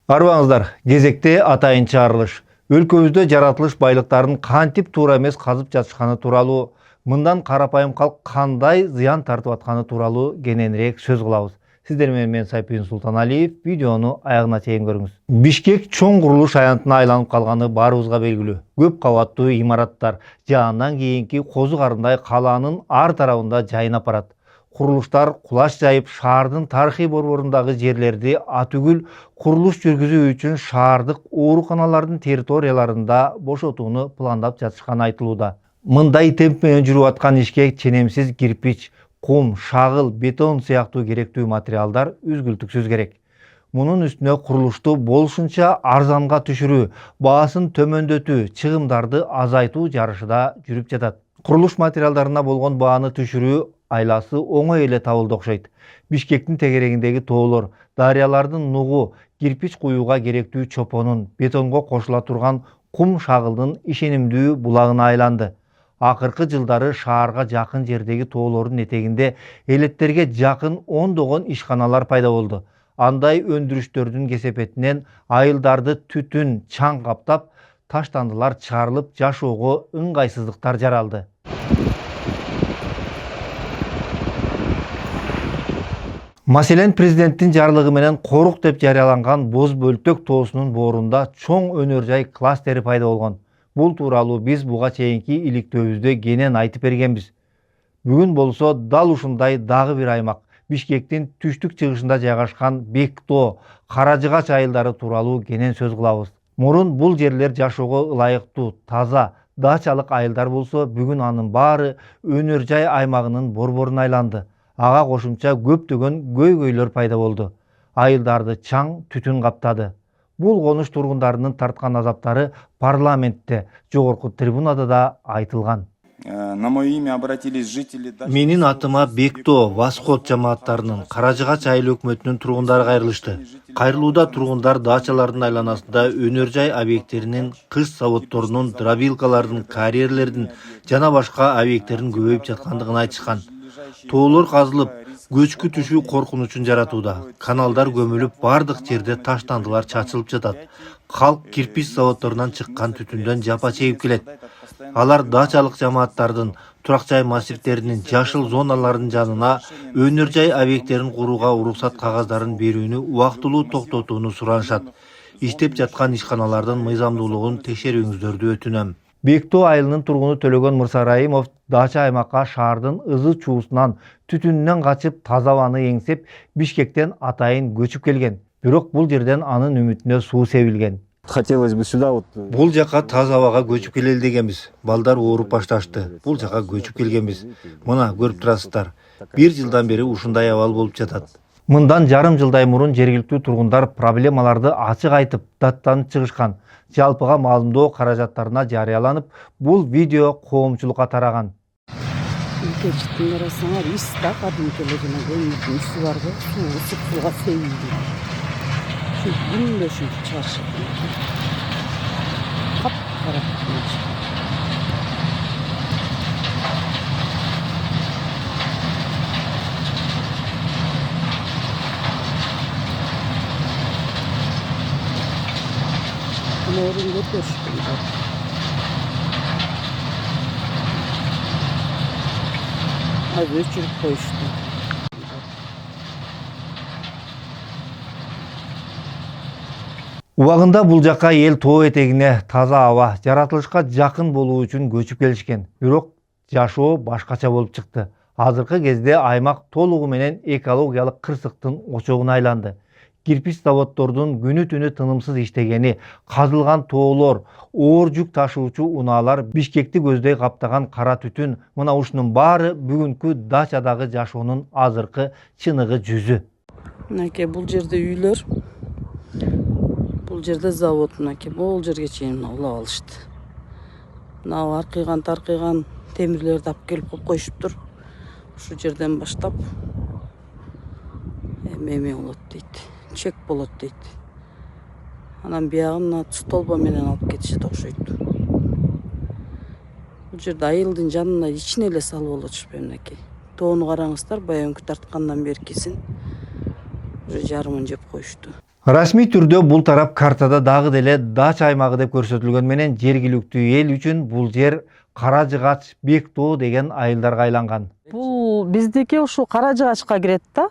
Арыбаңыздар, кезекте атайын чыгарылыш. Өлкөбүздө жаратылыш байлыктарын кантип туура эмес казып жатышканы тууралуу, мындан карапайым калк кандай зыян тартып атканы тууралуу кененирээк сөз кылабыз. Сиздер менен мен Сайпин Султаналиев, видеону аягына чейин көрүңүз. Бишкек чоң курулуш аянтына айланып калганы баарыбызга белгилүү. Көп кабаттуу имараттар жаандан кийинки козу карындай калаанын ар тарабында жайынап барат. Курулуштар кулаш жайып, шаардын тарыхый борборундагы жерлерди атүгүл курулуш жүргүзүү үчүн шаардык ооруканалардын территорияларында бошотууну пландап жатышканы айтылууда. Мындай темп менен жүрүп аткан ишке ченемсиз кирпич, кум, шагыл, бетон сыяктуу керектүү материалдар үзгүлтүксүз керек. Мунун үстүнө курулушту болушунча арзанга түшүрүү, баасын төмөндөтүү, чыгымдарды азайтуу жарышы да жүрүп жатат. Курулуш материалдарына болгон бааны түшүрүү айласы оңой эле табылды окшойт. Бишкектин тегерегиндеги тоолор, дарыялардын нугу, кирпич куюуга керектүү чопонун, бетонго кошула турган кум шагылдын ишенимдүү булагына айланды. Акыркы жылдары шаарга жакын жердеги тоолордун этегинде элеттерге жакын ондогон ишканалар пайда болду. Андай өндүрүштөрдүн кесепетинен айылдарды түтүн, чаң каптап, таштандылар чыгарылып, жашоого ыңгайсыздыктар жаралды. Маселен, президенттин жарлыгы менен корук деп жарыяланган Боз Бөлтөк тоосунун боорунда чоң өнөр жай кластери пайда болгон. Бул тууралуу биз буга чейинки иликтөөбүздө кенен айтып бергенбиз. Бүгүн болсо дал ушундай дагы бир аймак, Бишкектин түштүк чыгышында жайгашкан Бектоо, Каражыгач айылдары тууралуу кенен сөз кылабыз. Мурун бул жерлер жашоого ылайыктуу, таза, дачалык айылдар болсо, бүгүн анын баары өнөр жай аймагынын борборуна айланды. Ага кошумча көптөгөн көйгөйлөр пайда болду. Айылдарды чаң түтүн каптады. Бул конуш тургундарынын тарткан азаптары парламентте, жогорку трибунада да айтылган. На мое имя обратились жители. Менин атыма Бектоо, Восход жамааттарынын, Каражыгач айыл өкмөтүнүн тургундары кайрылышты. Кайрылууда тургундар дачалардын айланасында өнөр жай объекттеринин, кыш заводдорунун, дробилкалардын, карьерлердин жана башка объекттердин көбөйүп жаткандыгын айтышкан. Тоолор казылып, көчкү түшүү коркунучун жаратууда. Каналдар көмүлүп, бардык жерде таштандылар чачылып жатат. Калк кирпич заводдорунан чыккан түтүндөн жапа чегип келет. Алар дачалык жамааттардын, турак жай массивдеринин, жашыл зоналардын жанына өнөр жай объекттерин курууга уруксат кагаздарын берүүнү убактылуу токтотууну суранышат. Иштеп жаткан ишканалардын мыйзамдуулугун текшерүүңүздөрдү өтүнөм. Бектоо айылынын тургуну Төлөгөн Мырсарайымов дача аймакка шаардын ызы чуусунан, түтүнүнөн качып, таза абаны эңсеп, Бишкектен атайын көчүп келген. Бирок бул жерден анын үмүтүнө суу себилген. Хотелось бы сюда вот. Бул жака таза абага көчүп келели дегенбиз. Балдар ооруп башташты. Бул жака көчүп келгенбиз. Мына көрүп турасыздар. 1 жылдан бери ушундай абал болуп жатат. Мындан жарым жылдай мурун жергиликтүү тургундар проблемаларды ачык айтып, даттанып чыгышкан. Жалпыга маалымдоо каражаттарына жарыяланып, бул видео коомчулукка тараган. Ülkeciktin arasına ista kadın kelebine gönlüdün üstü var bu. Isık suğa sevildi. Şu gün de şu çarşı. Kap kara kutmuş. Bunu oraya götür. Az öçürüp koyuştu. Убагында бул жака эл тоо этегине таза аба, жаратылышка жакын болуу үчүн көчүп келишкен. Бирок жашоо башкача болуп чыкты. Азыркы кезде аймак толугу менен экологиялык кырсыктын очогуна айланды. Кирпич заводдордун күнү түнү тынымсыз иштегени, казылган тоолор, оор жүк ташуучу унаалар, Бишкекти көздөй каптаган кара түтүн, мына ушунун баары бүгүнкү дачадагы жашоонун азыркы чыныгы жүзү. Мынакей бул жерде үйлөр, бул жерде завод, мынакей бул жерге чейин улап алышты. Мына аркыйган таркыйган темирлерди алып келип коюшуптур. Ушу жерден баштап эме болот дейт. Чек болот дейт. Анан биягына столба менен алып кетишет окшойт. Бул жерде айылдын жанына ичине эле салып алышпайбы мынакей. Тоону караңыздар, баягы тарткандан беркисин уже жарымын жеп коюшту. Расмий түрдө бул тарап картада дагы деле дача аймагы деп көрсөтүлгөн менен жергиликтүү эл үчүн бул жер Кара Жыгач Бек Тоо деген айылдарга айланган. Бул биздики ушу Кара Жыгачка кирет да.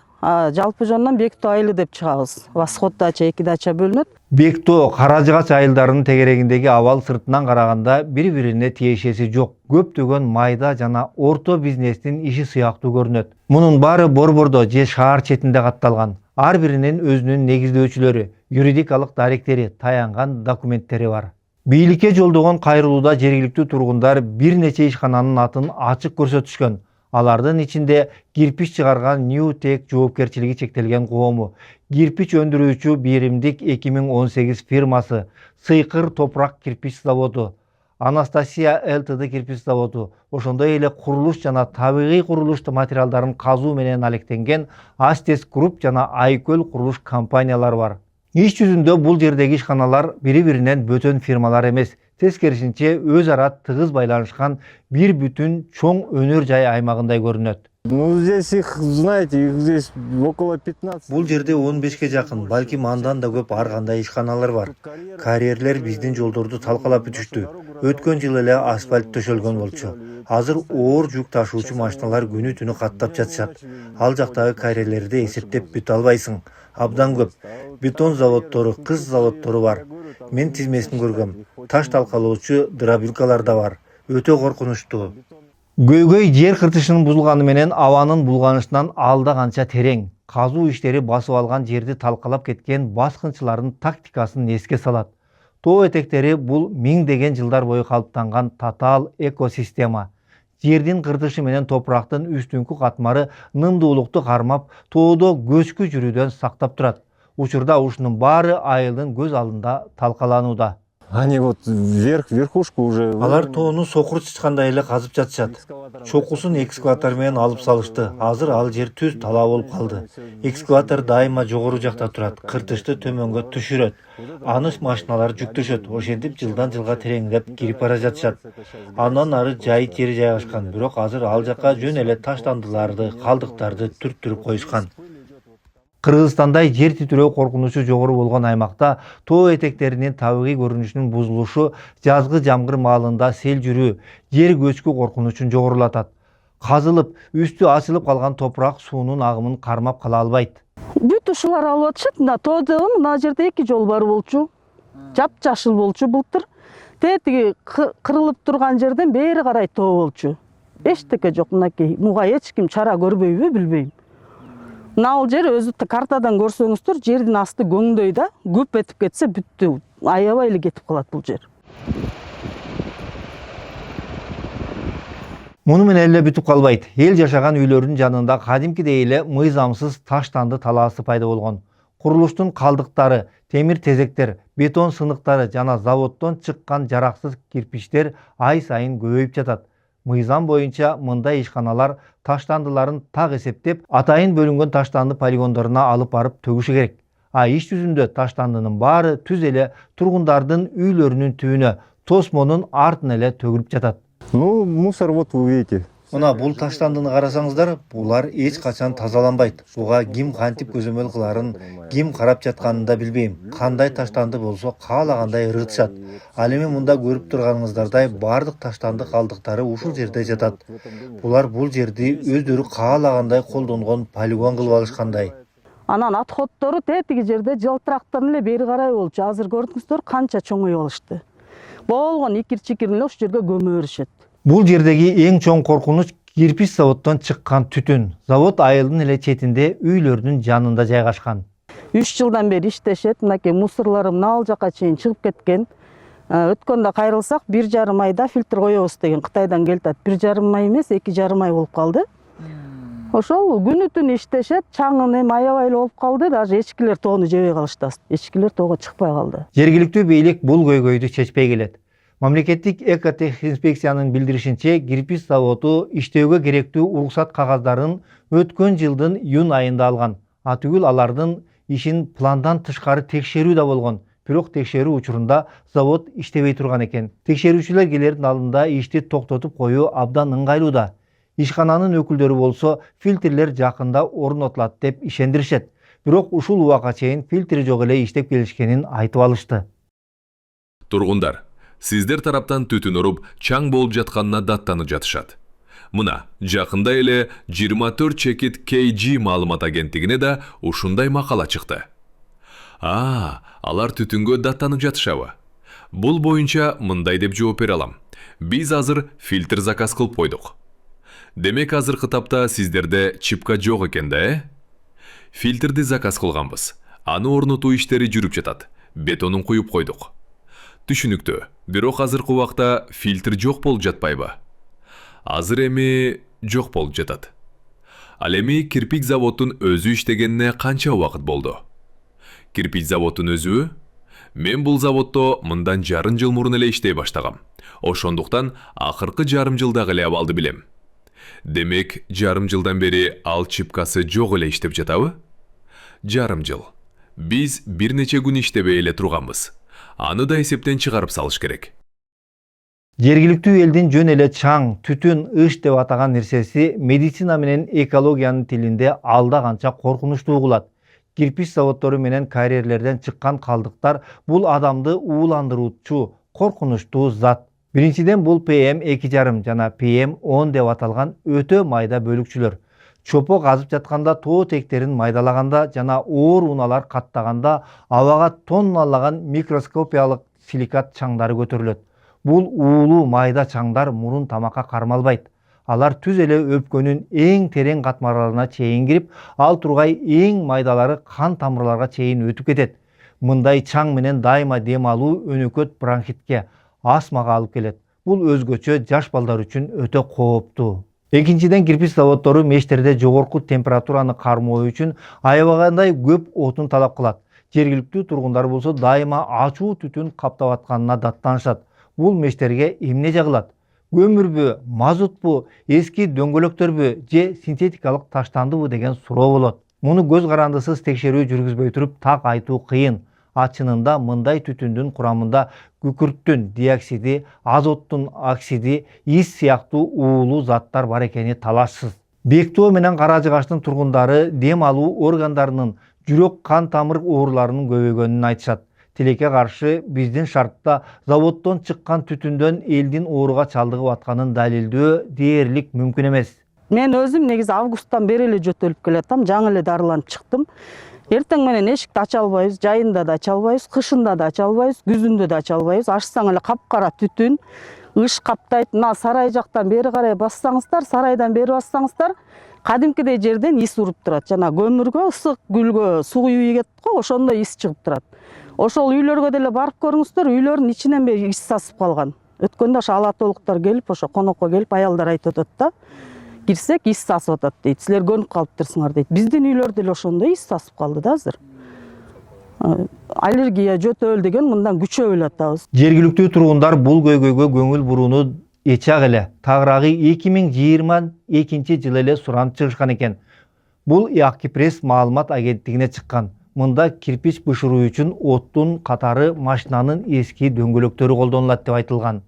Жалпы жонунан Бек Тоо айылы деп чыгабыз. Восход дача, 2 дача бөлүнөт. Бек Тоо, Кара Жыгач айылдарынын тегерегиндеги абал сыртынан караганда бири-бирине тиешеси жок. Көптөгөн майда жана орто бизнестин иши сыяктуу көрүнөт. Мунун баары борбордо же шаар четинде катталган. Ар биринин өзүнүн негиздөөчүлөрү, юридикалык даректери, таянган документтери бар. Бийликке жолдогон кайрылууда жергиликтүү тургундар бир нече ишкананын атын ачык көрсөтүшкөн. Алардын ичинде кирпич чыгарган Ньютек жоопкерчилиги чектелген коому, кирпич өндүрүүчү Биримдик 2018 фирмасы, Сыйкыр топурак кирпич заводу, Анастасия ЛТД кирпич заводу, ошондой эле курулуш жана табигый курулуш материалдарын казуу менен алектенген Астес Групп жана Айкөл курулуш компаниялары бар. Иш жүзүндө бул жердеги ишканалар бири-биринен бөтөн фирмалар эмес, тескерисинче өз ара тыгыз байланышкан бир бүтүн чоң өнөр жай аймагындай көрүнөт. Ну, здесь их, знаете, их здесь около 15. Бул жерде 15ке жакын, балким андан да көп ар кандай ишканалар бар. Карьерлер биздин жолдорду талкалап бүтүштү. Өткөн жылы эле асфальт төшөлгөн болчу. Азыр оор жүк ташуучу машиналар күнү түнү каттап жатышат. Ал жактагы карьерлерди эсептеп бүтө албайсың. Абдан көп. Бетон заводдору, кыз заводдору бар. Мен тизмесин көргөм. Таш талкалоочу дробилкалар да бар. Өтө коркунучтуу. Көйгөй жер кыртышынын бузулганы менен абанын булганышынан алда канча терең. Казуу иштери басып алган жерди талкалап кеткен баскынчылардын тактикасын эске салат. Тоо этектери бул миңдеген жылдар бою калыптанган татаал экосистема. Жердин кыртышы менен топурактын үстүңкү катмары нымдуулукту кармап, тоодо көчкү жүрүүдөн сактап турат. Учурда ушунун баары айылдын көз алдында талкаланууда. Они вот верхушку уже... Алар тоону сокур чычкандай эле казып жатышат. Чокусун экскаватор менен алып салышты. Азыр ал жер түз талаа болуп калды. Экскаватор дайыма жогору жакта турат, кыртышты төмөнгө түшүрөт. Аны машиналар жүктөшөт. Ошентип жылдан жылга тереңдеп кирип бара жатышат. Андан ары жайыт жери жайгашкан, бирок азыр ал жакка жөн эле таштандыларды, калдыктарды түрттүрүп коюшкан. Кыргызстанда жер титирөө коркунучу жогору болгон аймакта тоо этектеринин табигый көрүнүшүнүн бузулушу жазгы жамгыр маалында сел жүрүү, жер көчкү коркунучун жогорулатат. Казылып, үстү ачылып калган топурак суунун агымын кармап кала албайт. Бүт ушулар алып атышат. Мына тоодо мына жерде 2 жол бар болчу. Жапжашыл болчу былтыр. Тетиги кырылып турган жерден бери карай тоо болчу. Эчтеке жок мынакей. Муга эч ким чара көрбөйбү, билбейм. Ал жер өзү картадан көрсөңүздөр, жердин асты көңдөй да, көп этип кетсе бүттү. Аябай эле кетип калат бул жер. Муну менен эле бүтүп калбайт. Эл жашаган үйлөрдүн жанында кадимкидей эле мыйзамсыз таштанды талаасы пайда болгон. Курулуштун калдыктары, темир тезектер, бетон сыныктары жана заводдон чыккан жараксыз кирпичтер ай сайын көбөйүп жатат. Мыйзам боюнча мындай ишканалар таштандыларын так эсептеп, атайын бөлүнгөн таштанды полигондоруна алып барып төгүшү керек. Иш жүзүндө таштандынын баары түз эле тургундардын үйлөрүнүн түбүнө, тосмонун артына эле төгүлүп жатат. Ну, мусор вот вы видите. Мына бул таштандыны карасаңыздар, булар эч качан тазаланбайт. Буга ким кантип көзөмөл кыларын, ким карап жатканын да билбейм. Кандай таштанды болсо каалагандай ыргытышат. Ал эми мында көрүп турганыңыздардай бардык таштанды калдыктары ушул жерде жатат. Булар бул жерди өздөрү каалагандай колдонгон полигон кылып алышкандай. Анан отходдору тетиги жерде жылтырактан эле бери карай болчу. Азыр көрдүңүздөр канча чоңоюп алышты. Болгон икир-чикирин эле ошол жерге көмө беришет. Бул жердеги эң чоң коркунуч кирпич заводдон чыккан түтүн. Завод айылдын эле четинде үйлөрдүн жанында жайгашкан. 3 жылдан бери иштешет. Мынакей мусорлору мына ал жака чейин чыгып кеткен. Өткөндө кайрылсак 1,5 айда фильтр коебуз деген Кытайдан келет. 1,5 ай эмес, 2,5 ай болуп калды. Ошол күнү түн иштешет, чаңын эми аябай эле болуп калды, даже эчкилер тоону жебей калышты. Эчкилер тоого чыкпай калды. Жергиликтүү бийлик бул көйгөйдү чечпей келет. Мамлекеттик экотехинспекциянын билдиришинче, кирпич заводу иштөөгө керектүү уруксат кагаздарын өткөн жылдын июнь айында алган. Атүгүл алардын ишин пландан тышкары текшерүү да болгон. Бирок текшерүү учурунда завод иштебей турган экен. Текшерүүчүлөр келердин алдында ишти токтотуп коюу абдан ыңгайлуу да. Ишкананын өкүлдөрү болсо фильтрлер жакында орнотулат деп ишендиришет. Бирок ушул убакка чейин фильтри жок эле иштеп келишкенин айтып алышты. Тургундар, сиздер тараптан түтүн уруп, чаң болуп жатканына даттанып жатышат. Мына, жакында эле 24 чекит KG маалымат агенттигине да ушундай макала чыкты. Алар түтүнгө даттанып жатышабы? Бул боюнча мындай деп жооп бере алам. Биз азыр фильтр заказ кылып койдук. Демек азыркы тапта сиздерде чипка жок экен да, Фильтрди заказ кылганбыз. Аны орнотуу иштери жүрүп жатат. Бетонун куюп койдук. Түшүнүктүү. Бирок азыркы убакта фильтр жок болуп жатпайбы? Азыр эми жок болуп жатат. Ал эми кирпич заводдун өзү иштегенине канча убакыт болду? Кирпич заводдун өзү? Мен бул заводдо мындан жарым жыл мурун эле иштей баштагам. Ошондуктан акыркы жарым жылдагы эле абалды билем. Демек, жарым жылдан бери ал чипкасы жок эле иштеп жатабы? Жарым жыл. Биз бир нече күн иштебей эле турганбыз. Аны да эсептен чыгарып салыш керек. Жергиликтүү элдин жөн эле чаң, түтүн, ыш деп атаган нерсеси медицина менен экологиянын тилинде алда канча коркунучтуу угулат. Кирпич заводдору менен карьерлерден чыккан калдыктар бул адамды ууландыруучу, коркунучтуу зат. Биринчиден бул PM2,5 жана PM10 деп аталган өтө майда бөлүкчүлөр. Чопо казып жатканда, тоо тектерин майдалаганда жана оор унаалар каттаганда абага тонналаган микроскопиялык силикат чаңдары көтөрүлөт. Бул уулуу майда чаңдар мурун тамакка кармалбайт. Алар түз эле өпкөнүн эң терең катмарларына чейин кирип, ал тургай эң майдалары кан тамырларга чейин өтүп кетет. Мындай чаң менен дайыма дем алуу өнөкөт бронхитке, астмага алып келет. Бул өзгөчө жаш балдар үчүн өтө кооптуу. Экинчиден, кирпич заводдору мештерде жогорку температураны кармоо үчүн аябагандай көп отун талап кылат. Жергиликтүү тургундар болсо дайыма ачуу түтүн каптап атканына даттанышат. Бул мештерге эмне жагылат? Көмүрбү, мазутпу, эски дөңгөлөктөрбү же синтетикалык таштандыбы деген суроо болот. Муну көз карандысыз текшерүү жүргүзбөй туруп так айтуу кыйын. Чынында мындай түтүндүн курамында күкүрттүн диоксиди, азоттун оксиди, ис сыяктуу уулуу заттар бар экени талашсыз. Бектоо менен Кара Жыгаштын тургундары дем алуу органдарынын, жүрөк кан тамыр ооруларынын көбөйгөнүн айтышат. Тилекке каршы биздин шартта заводдон чыккан түтүндөн элдин ооруга чалдыгып атканын далилдөө дээрлик мүмкүн эмес. Мен өзүм негизи августтан бери эле жөтөлүп келатам, жаңы эле дарыланып чыктым. Эртең менен эшикти ача албайбыз, жайында да ача албайбыз, кышында да ача албайбыз, күзүндө да ача албайбыз. Ачсаң эле капкара түтүн, ыш каптайт. Мына сарай жактан бери карай бассаңыздар, сарайдан бери бассаңыздар, кадимкидей жерден ис уруп турат. Жана көмүргө, ысык гүлгө суу ийгет го, ошондой ис чыгып турат. Ошол үйлөргө деле барып көрүңүздөр, үйлөрдүн ичинен бери ис сасып калган. Өткөндө ошо алатолуктар келип, ошо конокко келип, аялдар айтып атат да, кирсек ис сасып атат дейт. Силер көнүп калыптырсыңар дейт. Биздин үйлөр деле ошондой ис сасып калды да азыр. Аллергия, жөтөл деген мындан күчөп эле атабыз. Жергиликтүү тургундар бул көйгөйгө көңүл бурууну эчак эле тагыраагы 2022 жылы эле суранып чыгышкан экен. Бул Ак пресс маалымат агенттигине чыккан. Мында кирпич бышыруу үчүн оттун катары машинанын эски дөңгөлөктөрү колдонулат деп айтылган.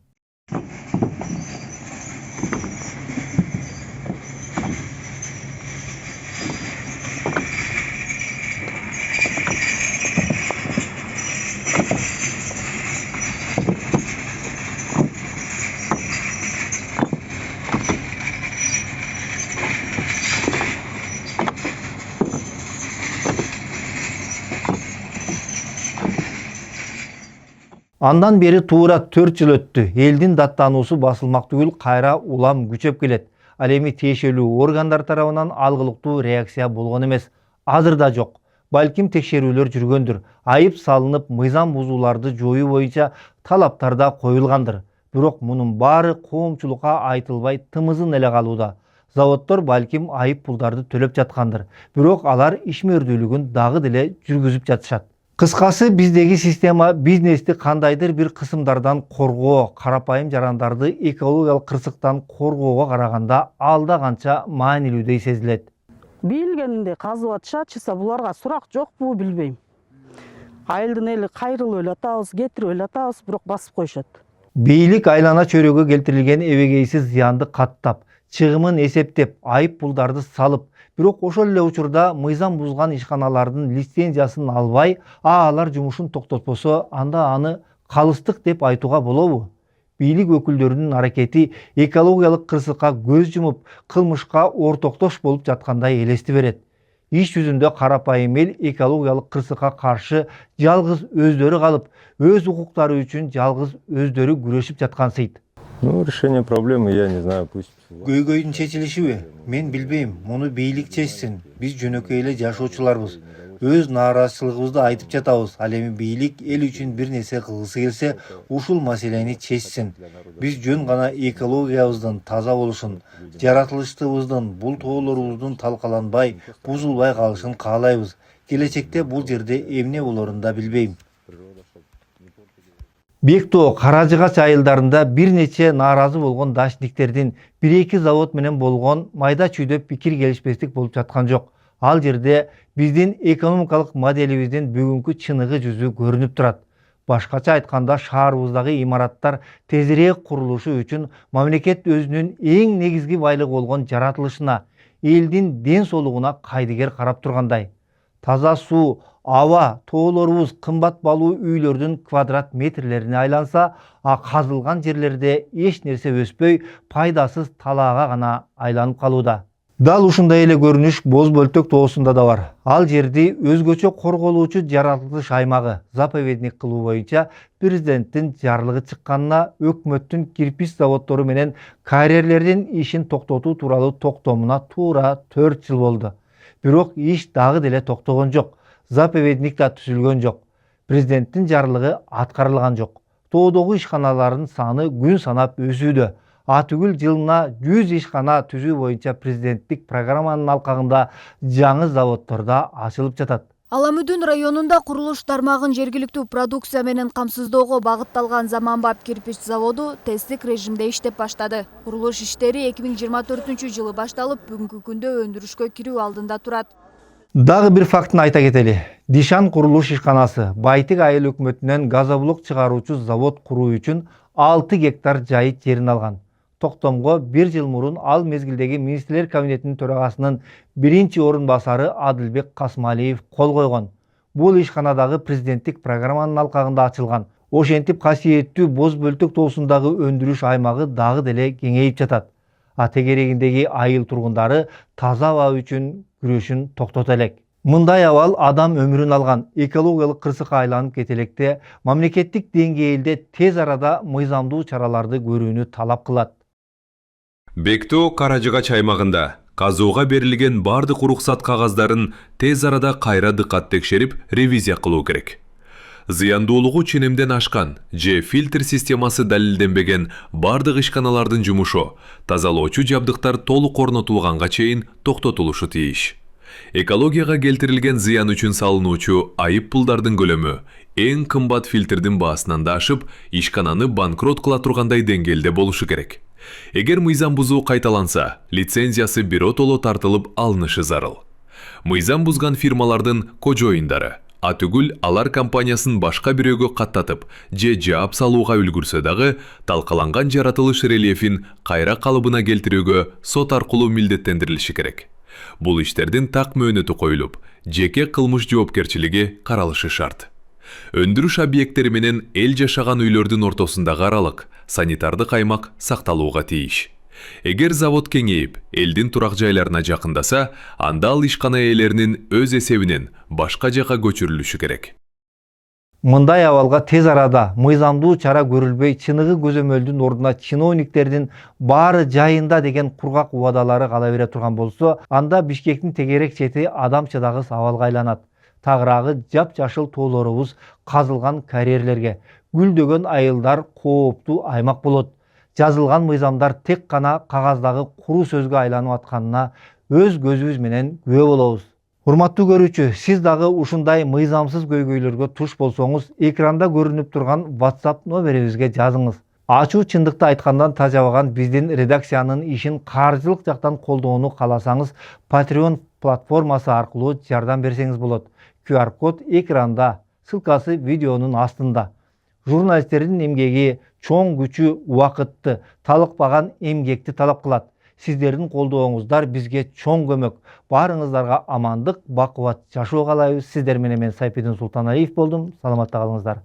Андан бери туура 4 жыл өттү. Элдин даттануусу басылмак түгүл, кайра улам күчөп келет. Ал эми тиешелүү органдар тарабынан алгылыктуу реакция болгон эмес. Азыр да жок. Балким текшерүүлөр жүргөндүр. Айып салынып, мыйзам бузууларды жоюу боюнча талаптар да коюлгандыр. Бирок мунун баары коомчулукка айтылбай тымызын эле калууда. Заводдор балким айып пулдарды төлөп жаткандыр. Бирок алар ишмердүүлүгүн дагы деле жүргүзүп жатышат. Кыскасы, биздеги система бизнести кандайдыр бир кысымдардан коргоо, карапайым жарандарды экологиялык кырсыктан коргоого караганда алда канча маанилүүдөй сезилет. Билгениндей казып атышатчыса, буларга сурак жокпу билбейм. Айылдын эли кайрылып эле атабыз, кетирип эле атабыз, бирок басып коюшат. Бийлик айлана чөйрөгө келтирилген эбегейсиз зыянды каттап, чыгымын эсептеп, айып пулдарды салып, бирок ошол эле учурда мыйзам бузган ишканалардын лицензиясын албай, алар жумушун токтотпосо, анда аны калыстык деп айтууга болобу? Бийлик өкүлдөрүнүн аракети экологиялык кырсыкка көз жумуп, кылмышка ортоктош болуп жаткандай элести берет. Иш жүзүндө карапайым эл экологиялык кырсыкка каршы жалгыз өздөрү калып, өз укуктары үчүн жалгыз өздөрү күрөшүп жаткансыйт. Ну, решение проблемы, я не знаю, пусть... Көйгөйдүн чечилишиби? Мен билбейм, муну бийлик чечсин. Биз жөнөкөй эле жашоочуларбыз. Өз нааразычылыгыбызды айтып жатабыз. Ал эми бийлик эл үчүн бир нерсе кылгысы келсе, ушул маселени чечсин. Биз жөн гана экологиябыздын таза болушун, жаратылыштыбыздын, бул тоолорубуздун талкаланбай, бузулбай калышын каалайбыз. Келечекте бул жерде эмне болорун да билбейм. Бектоо Каражыгач айылдарында бир нече нааразы болгон дачниктердин 1-2 завод менен болгон майда чүйдө пикир келишпестик болуп жаткан жок. Ал жерде биздин экономикалык моделибиздин бүгүнкү чыныгы жүзү көрүнүп турат. Башкача айтканда, шаарыбыздагы имараттар тезирээк курулушу үчүн мамлекет өзүнүн эң негизги байлыгы болгон жаратылышына, элдин ден соолугуна кайдыгер карап тургандай. Таза суу, аба, тоолорубуз кымбат баалуу үйлөрдүн квадрат метрлерине айланса, казылган жерлерде эч нерсе өспөй, пайдасыз талаага гана айланып калууда. Дал ушундай эле көрүнүш Боз Бөлтөк тоосунда да бар. Ал жерди өзгөчө корголуучу жаратылыш аймагы заповедник кылуу боюнча президенттин жарлыгы чыкканына өкмөттүн кирпич заводдору менен карьерлердин ишин токтотуу тууралуу токтомуна туура 4 жыл болду. Бирок иш дагы деле токтогон жок. Заповедник да түзүлгөн жок. Президенттин жарлыгы аткарылган жок. Тоодогу ишканалардын саны күн санап өсүүдө. Атүгүл жылына 100 ишкана түзүү боюнча президенттик программанын алкагында жаңы заводдор да ачылып жатат. Аламүдүн районунда курулуш тармагын жергиликтүү продукция менен камсыздоого багытталган заманбап кирпич заводу тесттик режимде иштеп баштады. Курулуш иштери 2024-жылы башталып, бүгүнкү күндө өндүрүшкө кирүү алдында турат. Дагы бир фактын айта кетели. Дишан курулуш ишканасы Байтык айыл өкмөтүнөн газоблок чыгаруучу завод куруу үчүн 6 гектар жайыт жерин алган. Токтомго 1 жыл мурун ал мезгилдеги министрлер кабинетинин төрагасынын 1-орун басары Адылбек Касмалиев кол койгон. Бул ишканадагы президенттик программанын алкагында ачылган. Ошентип касиеттүү Боз Бөлтөк тоосундагы өндүрүш аймагы дагы деле кеңейип жатат. Тегерегиндеги айыл тургундары таза аба үчүн күрөшүн токтото элек. Мындай абал адам өмүрүн алган, экологиялык кырсыкка айланып кетелекте мамлекеттик деңгээлде тез арада мыйзамдуу чараларды көрүүнү талап кылат. Бектоо Каражыгач аймагында казууга берилген бардык уруксат кагаздарын тез арада кайра дыкат текшерип, ревизия кылуу керек. Зыяндуулугу ченемден ашкан же фильтр системасы далилденбеген бардык ишканалардын жумушу тазалоочу жабдыктар толук орнотулганга чейин токтотулушу тийиш. Экологияга келтирилген зыян үчүн салынуучу айып пулдардын көлөмү эң кымбат фильтрдин баасынан да ашып, ишкананы банкрот кыла тургандай деңгээлде болушу керек. Эгер мыйзам бузуу кайталанса, лицензиясы биротоло тартылып алынышы зарыл. Мыйзам бузган фирмалардын кожоюндары атүгүл алар компаниясын башка бирөөгө каттатып же жаап салууга үлгүрсө дагы талкаланган жаратылыш рельефин кайра калыбына келтирүүгө сот аркылуу милдеттендирилиши керек. Бул иштердин так мөөнөтү коюлуп, жеке кылмыш жоопкерчилиги каралышы шарт. Өндүрүш объекттери менен эл жашаган үйлөрдүн ортосундагы аралык санитардык аймак сакталууга тийиш. Эгер завод кеңейип, элдин турак жайларына жакындаса, анда ал ишкана ээлеринин өз эсебинен башка жака көчүрүлүшү керек. Мындай абалга тез арада мыйзамдуу чара көрүлбөй, чыныгы көзөмөлдүн ордуна чиновниктердин баары жайында деген кургак убадалары кала бере турган болсо, анда Бишкектин тегерек чети адам чыдагыс абалга айланат. Тагыраагы жап-жашыл тоолорубуз казылган карьерлерге, гүлдөгөн айылдар кооптуу аймак болот. Жазылган мыйзамдар тек гана кагаздагы куру сөзгө айланып атканына өз көзүбүз менен күбө болобуз. Урматтуу көрүүчү, сиз дагы ушундай мыйзамсыз көйгөйлөргө туш болсоңуз, экранда көрүнүп турган WhatsApp номерибизге жазыңыз. Ачуу чындыкты айткандан тажабаган биздин редакциянын ишин каржылык жактан колдоону кааласаңыз, Patreon платформасы аркылуу жардам берсеңиз болот. QR-код экранда, ссылкасы видеонун астында. Журналисттердин эмгеги чоң күчү, убакытты, талыкпаган эмгекти талап кылат. Сиздердин колдооңуздар бизге чоң көмөк. Баарыңыздарга амандык, бакубат жашоо каалайбыз. Сиздер менен мен Сайпидин Султаналиев болдум. Саламатта калыңыздар.